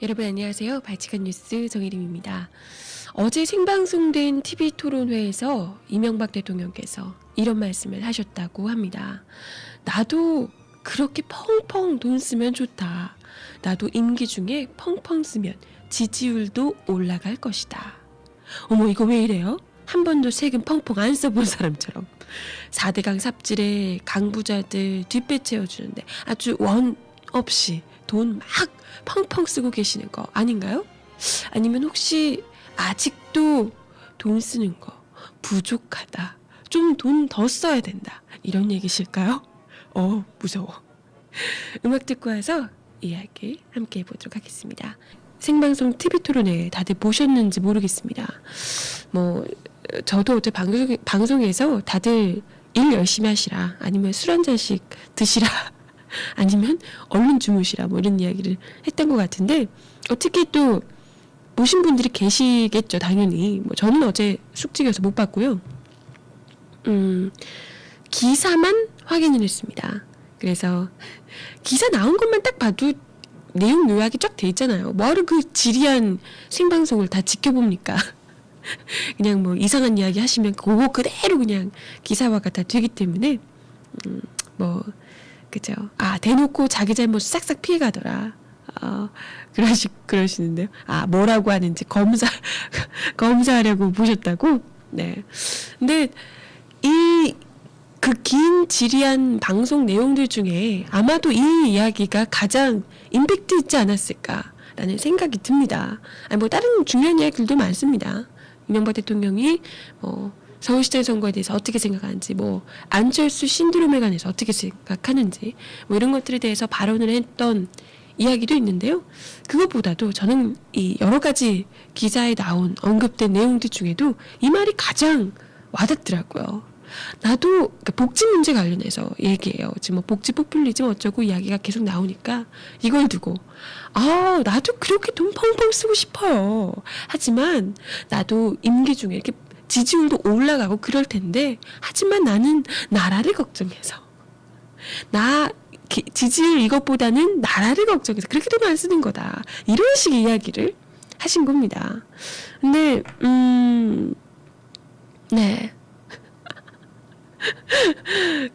여러분 안녕하세요. 발칙한 뉴스 정혜림입니다. 어제 생방송된 TV토론회에서 이명박 대통령께서 이런 말씀을 하셨다고 합니다. 나도 그렇게 펑펑 돈 쓰면 좋다. 나도 임기 중에 펑펑 쓰면 지지율도 올라갈 것이다. 어머, 이거 왜 이래요? 한 번도 세금 펑펑 안 써본 사람처럼 4대강 삽질에 강부자들 뒷배 채워주는데 아주 원 없이 돈 막 펑펑 쓰고 계시는 거 아닌가요? 아니면 혹시 아직도 돈 쓰는 거 부족하다, 좀 돈 더 써야 된다, 이런 얘기실까요? 무서워. 음악 듣고 와서 이야기 함께 해보도록 하겠습니다. 생방송 TV토론회 다들 보셨는지 모르겠습니다. 저도 어제 방송에서 다들 일 열심히 하시라, 아니면 술 한 잔씩 드시라, 아니면 얼른 주무시라, 이런 이야기를 했던 것 같은데, 어떻게 또 보신 분들이 계시겠죠, 당연히. 저는 어제 숙직이어서 못 봤고요. 기사만 확인을 했습니다. 그래서 기사 나온 것만 딱 봐도 내용 요약이 쫙 돼 있잖아요. 뭐하러 그 지리한 생방송을 다 지켜봅니까? 그냥 이상한 이야기 하시면 그거 그대로 그냥 기사화가 다 되기 때문에 그죠? 대놓고 자기 잘못 싹싹 피해가더라. 그러시는데요. 뭐라고 하는지 검사하려고 보셨다고? 네. 근데 그 긴 지리한 방송 내용들 중에 아마도 이 이야기가 가장 임팩트 있지 않았을까라는 생각이 듭니다. 다른 중요한 이야기들도 많습니다. 이명박 대통령이 서울시장 선거에 대해서 어떻게 생각하는지, 안철수 신드롬에 관해서 어떻게 생각하는지, 이런 것들에 대해서 발언을 했던 이야기도 있는데요. 그것보다도 저는 이 여러 가지 기사에 나온 언급된 내용들 중에도 이 말이 가장 와닿더라고요. 나도 복지 문제 관련해서 얘기해요. 지금 복지 포퓰리즘 어쩌고 이야기가 계속 나오니까 이걸 두고 나도 그렇게 돈 펑펑 쓰고 싶어요. 하지만 나도 임기 중에 이렇게 지지율도 올라가고 그럴 텐데, 하지만 나는 나라를 걱정해서, 지지율 이것보다는 나라를 걱정해서 그렇게 돈 안 쓰는 거다, 이런 식의 이야기를 하신 겁니다. 근데 네.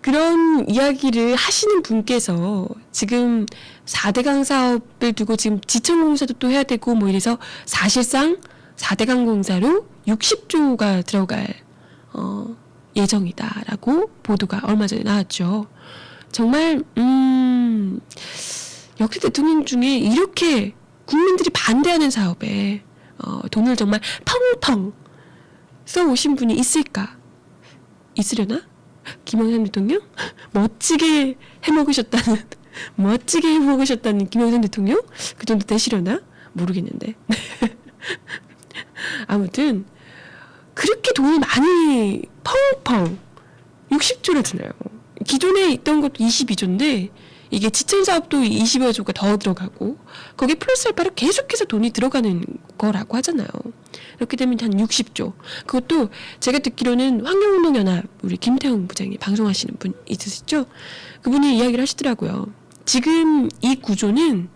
그런 이야기를 하시는 분께서 지금 4대강 사업을 두고 지금 지천공사도 또 해야 되고 이래서 사실상 4대강 공사로 60조가 들어갈 예정이다라고 보도가 얼마 전에 나왔죠. 정말 역대 대통령 중에 이렇게 국민들이 반대하는 사업에 돈을 정말 펑펑 써오신 분이 있으려나? 김영삼 대통령? 멋지게 해먹으셨다는 김영삼 대통령? 그 정도 되시려나? 모르겠는데. 아무튼 그렇게 돈이 많이 펑펑 60조를 드나요. 기존에 있던 것도 22조인데 이게 지천 사업도 20여 조가 더 들어가고 거기에 플러스 알파로 계속해서 돈이 들어가는 거라고 하잖아요. 이렇게 되면 한 60조. 그것도 제가 듣기로는 환경운동연합 우리 김태형 부장이 방송하시는 분 있으시죠? 그분이 이야기를 하시더라고요. 지금 이 구조는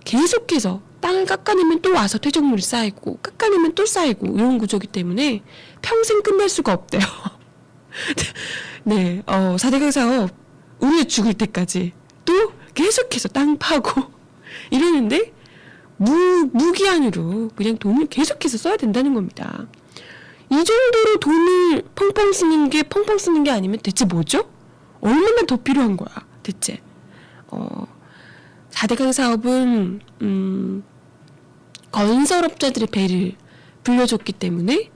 계속해서 땅을 깎아내면 또 와서 퇴적물이 쌓이고, 깎아내면 또 쌓이고, 이런 구조이기 때문에 평생 끝날 수가 없대요. 네, 4대강 사업 우리가 죽을 때까지 또 계속해서 땅 파고 이러는데 무기한으로 그냥 돈을 계속해서 써야 된다는 겁니다. 이 정도로 돈을 펑펑 쓰는 게 아니면 대체 뭐죠? 얼마나 더 필요한 거야, 대체? 4대강 사업은 건설업자들의 배를 불려줬기 때문에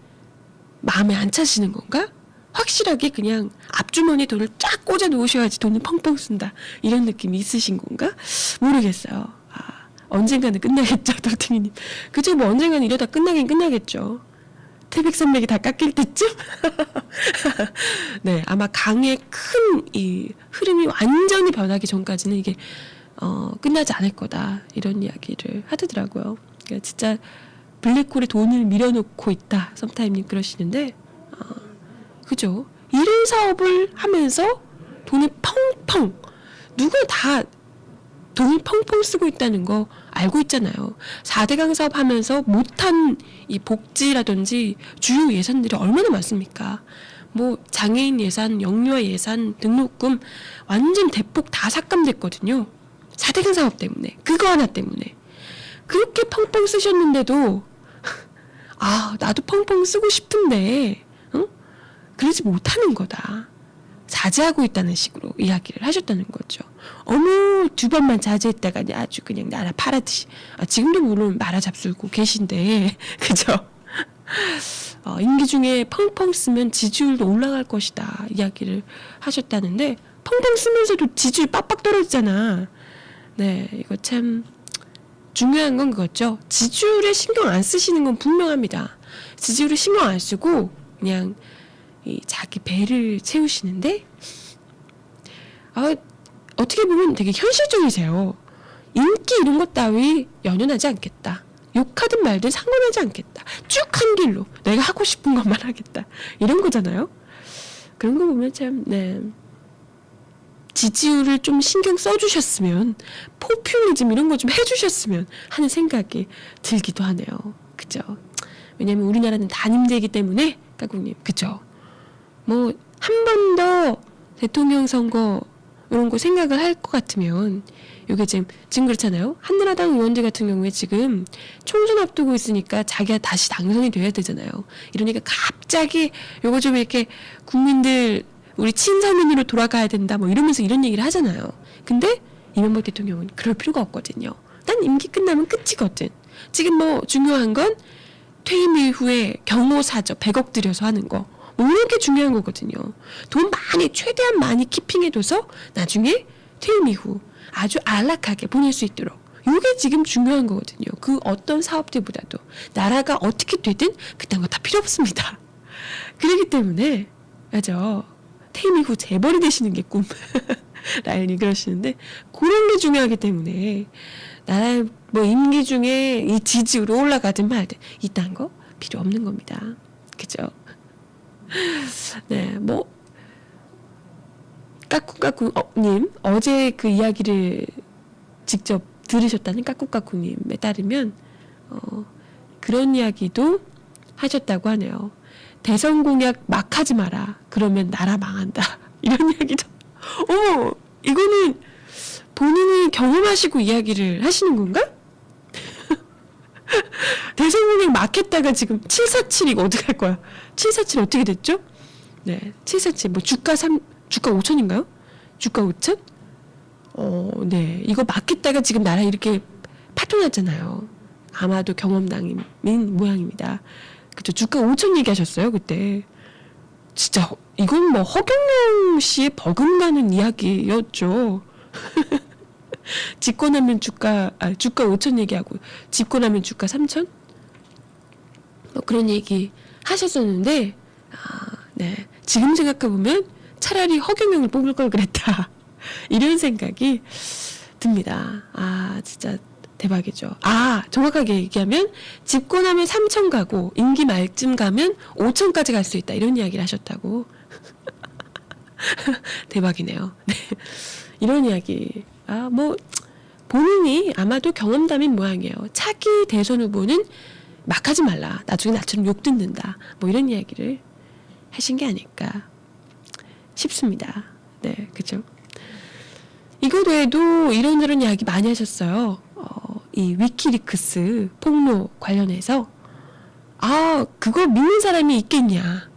마음에 안 차시는 건가? 확실하게 그냥 앞주머니에 돈을 쫙 꽂아 놓으셔야지 돈을 펑펑 쓴다, 이런 느낌이 있으신 건가? 모르겠어요. 언젠가는 끝나겠죠, 돌탱이님. 그죠? 언젠가는 이러다 끝나긴 끝나겠죠. 태백산맥이 다 깎일 때쯤? 네, 아마 강의 큰 이 흐름이 완전히 변하기 전까지는 이게 끝나지 않을 거다, 이런 이야기를 하더라고요. 그러니까 진짜 블랙홀에 돈을 밀어놓고 있다, 썸타임님 그러시는데, 그죠? 이런 사업을 하면서 돈을 펑펑 누가 다 돈을 펑펑 쓰고 있다는 거 알고 있잖아요. 4대강 사업 하면서 못한 이 복지라든지 주요 예산들이 얼마나 많습니까? 뭐 장애인 예산, 영유아 예산, 등록금 완전 대폭 다 삭감됐거든요. 4대강 사업 때문에, 그거 하나 때문에. 그렇게 펑펑 쓰셨는데도 아, 나도 펑펑 쓰고 싶은데 응? 그러지 못하는 거다. 자제하고 있다는 식으로 이야기를 하셨다는 거죠. 어머, 2번만 자제했다가 아주 그냥 나라 팔아듯이. 지금도 물론 말아 잡수고 계신데 그죠? 임기 중에 펑펑 쓰면 지지율도 올라갈 것이다 이야기를 하셨다는데, 펑펑 쓰면서도 지지율 빡빡 떨어지잖아. 네, 이거 참 중요한 건 그거죠. 지지율에 신경 안 쓰시는 건 분명합니다. 지지율에 신경 안 쓰고 그냥 이 자기 배를 채우시는데, 어떻게 보면 되게 현실적이세요. 인기 이런 것 따위 연연하지 않겠다. 욕하든 말든 상관하지 않겠다. 쭉 한 길로 내가 하고 싶은 것만 하겠다. 이런 거잖아요. 그런 거 보면 참, 네. 지지율을 좀 신경 써주셨으면, 포퓰리즘 이런 거 좀 해주셨으면 하는 생각이 들기도 하네요. 그죠? 왜냐면 우리나라는 단임제이기 때문에, 까꿍님, 그죠? 뭐 한 번 더 대통령 선거 이런 거 생각을 할 것 같으면, 이게 지금 그렇잖아요. 한나라당 의원들 같은 경우에 지금 총선 앞두고 있으니까 자기가 다시 당선이 돼야 되잖아요. 이러니까 갑자기 요거 좀 이렇게 국민들 우리 친서민으로 돌아가야 된다 뭐 이러면서 이런 얘기를 하잖아요. 근데 이명박 대통령은 그럴 필요가 없거든요. 난 임기 끝나면 끝이거든. 지금 뭐 중요한 건 퇴임 이후에 경호사죠. 100억 들여서 하는 거. 뭐 이런 게 중요한 거거든요. 돈 많이 최대한 많이 키핑해둬서 나중에 퇴임 이후 아주 안락하게 보낼 수 있도록. 이게 지금 중요한 거거든요. 그 어떤 사업들보다도. 나라가 어떻게 되든 그딴 거 다 필요 없습니다. 그렇기 때문에 맞아. 퇴임 이후 재벌이 되시는 게 꿈. 라연이 그러시는데 그런 게 중요하기 때문에 나라의 뭐 임기 중에 이 지지율로 올라가든 말든 이딴 거 필요 없는 겁니다. 그죠? 네, 뭐 까꿍님 어제 그 이야기를 직접 들으셨다는 까꿍님에 따르면 그런 이야기도 하셨다고 하네요. 대선 공약 막 하지 마라. 그러면 나라 망한다. 이런 이야기도. 이거는 본인이 경험하시고 이야기를 하시는 건가? 대선 공약 막 했다가 지금 747 이거 어떻게 할 거야? 747 어떻게 됐죠? 네, 747 뭐 주가 5천인가요? 주가 5천? 네, 이거 막 했다가 지금 나라 이렇게 파토났잖아요. 아마도 경험당인 모양입니다. 그쵸, 주가 5천 얘기하셨어요 그때. 진짜 이건 뭐 허경영 씨의 버금가는 이야기였죠. 집권하면 주가 5천 얘기하고 집권하면 주가 3천? 뭐 그런 얘기 하셨었는데, 네, 지금 생각해보면 차라리 허경영을 뽑을 걸 그랬다. 이런 생각이 듭니다. 진짜 대박이죠. 정확하게 얘기하면 집권하면 3천 가고 임기 말쯤 가면 5천까지 갈 수 있다. 이런 이야기를 하셨다고. 대박이네요. 네. 이런 이야기. 뭐 본인이 아마도 경험담인 모양이에요. 차기 대선 후보는 막 하지 말라. 나중에 나처럼 욕 듣는다. 뭐 이런 이야기를 하신 게 아닐까 싶습니다. 네, 그죠? 이거 외에도 이런저런 이야기 많이 하셨어요. 이 위키리크스 폭로 관련해서 그거 믿는 사람이 있겠냐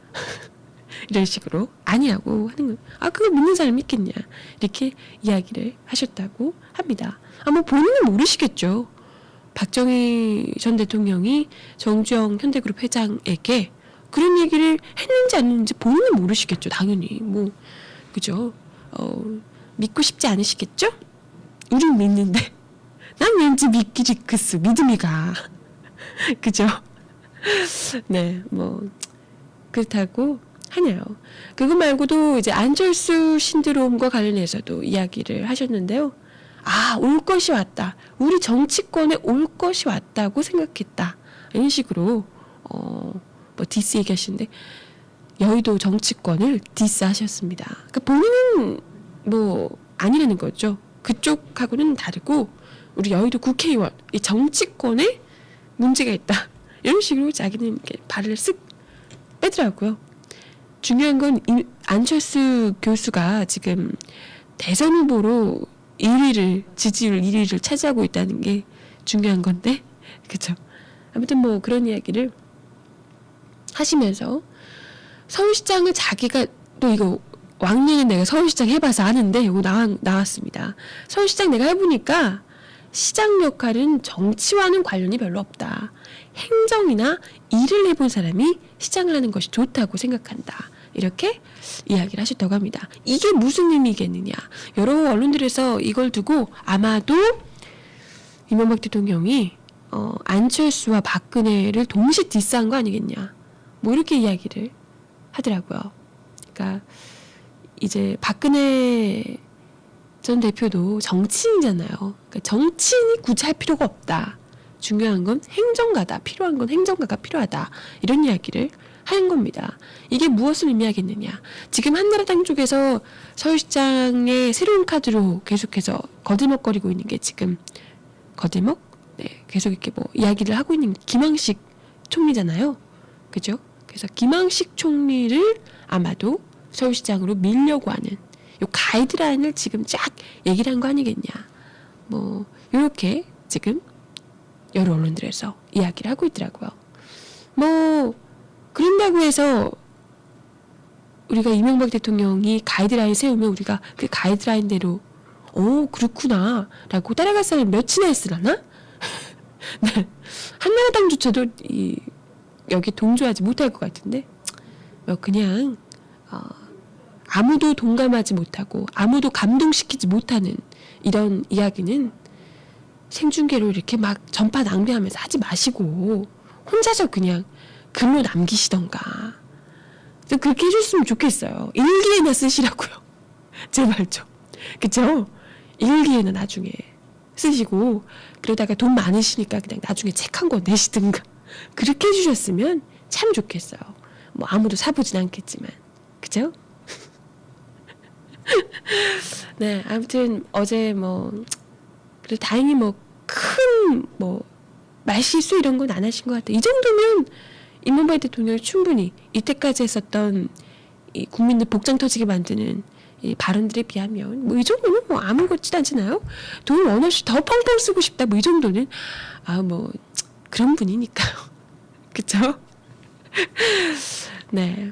이런 식으로 아니라고 하는 거. 그거 믿는 사람이 있겠냐 이렇게 이야기를 하셨다고 합니다. 뭐 본인은 모르시겠죠. 박정희 전 대통령이 정주영 현대그룹 회장에게 그런 얘기를 했는지 안 했는지 본인은 모르시겠죠. 당연히 뭐 그죠. 믿고 싶지 않으시겠죠? 우린 믿는데 난 왠지 위키리크스 믿음이 가. 그죠? 네, 뭐 그렇다고 하네요. 그거 말고도 이제 안철수 신드롬과 관련해서도 이야기를 하셨는데요. 올 것이 왔다. 우리 정치권에 올 것이 왔다고 생각했다. 이런 식으로 뭐 디스 얘기하시는데 여의도 정치권을 디스하셨습니다. 그러니까 본인은 뭐 아니라는 거죠. 그쪽하고는 다르고 우리 여의도 국회의원 이 정치권에 문제가 있다 이런 식으로 자기는 이렇게 발을 쓱 빼더라고요. 중요한 건 안철수 교수가 지금 대선 후보로 1위를 지지율 1위를 차지하고 있다는 게 중요한 건데 그렇죠. 아무튼 뭐 그런 이야기를 하시면서 서울시장을 자기가 또 이거 왕년에 내가 서울시장 해봐서 아는데 이거 나왔습니다. 서울시장 내가 해보니까 시장 역할은 정치와는 관련이 별로 없다. 행정이나 일을 해본 사람이 시장을 하는 것이 좋다고 생각한다. 이렇게 이야기를 하셨다고 합니다. 이게 무슨 의미겠느냐. 여러 언론들에서 이걸 두고 아마도 이명박 대통령이 안철수와 박근혜를 동시 디스한 거 아니겠냐. 뭐 이렇게 이야기를 하더라고요. 그러니까 이제 박근혜 전 대표도 정치인이잖아요. 그러니까 정치인이 굳이 할 필요가 없다. 중요한 건 행정가다. 필요한 건 행정가가 필요하다. 이런 이야기를 하는 겁니다. 이게 무엇을 의미하겠느냐. 지금 한나라당 쪽에서 서울시장의 새로운 카드로 계속해서 거들먹거리고 있는 게 지금 거들먹? 네, 계속 이렇게 뭐 이야기를 하고 있는 김황식 총리잖아요. 그죠? 그래서 김황식 총리를 아마도 서울시장으로 밀려고 하는 요 가이드라인을 지금 쫙 얘기를 한 거 아니겠냐. 뭐 요렇게 지금 여러 언론들에서 이야기를 하고 있더라고요. 뭐 그런다고 해서 우리가 이명박 대통령이 가이드라인 세우면 우리가 그 가이드라인대로 그렇구나 라고 따라갈 사람이 몇이나 있으려나? 네. 한나라당조차도 여기 동조하지 못할 것 같은데 그냥 아무도 동감하지 못하고 아무도 감동시키지 못하는 이런 이야기는 생중계로 이렇게 막 전파 낭비하면서 하지 마시고 혼자서 그냥 글로 남기시던가 그렇게 해줬으면 좋겠어요. 일기에나 쓰시라고요. 제발 좀. 그쵸? 일기에나 나중에 쓰시고 그러다가 돈 많으시니까 그냥 나중에 책 한 권 내시든가 그렇게 해주셨으면 참 좋겠어요. 뭐 아무도 사보진 않겠지만 그죠? 네, 아무튼 어제 그래도 다행히 큰 말실수 이런 건 안 하신 것 같아요. 이 정도면 이명박 대통령이 충분히 이때까지 했었던 이 국민들 복장 터지게 만드는 이 발언들에 비하면 이 정도는 아무렇지도 않잖아요. 돈 원 없이 더 펑펑 쓰고 싶다 이 정도는 그런 분이니까요. 그쵸? 네.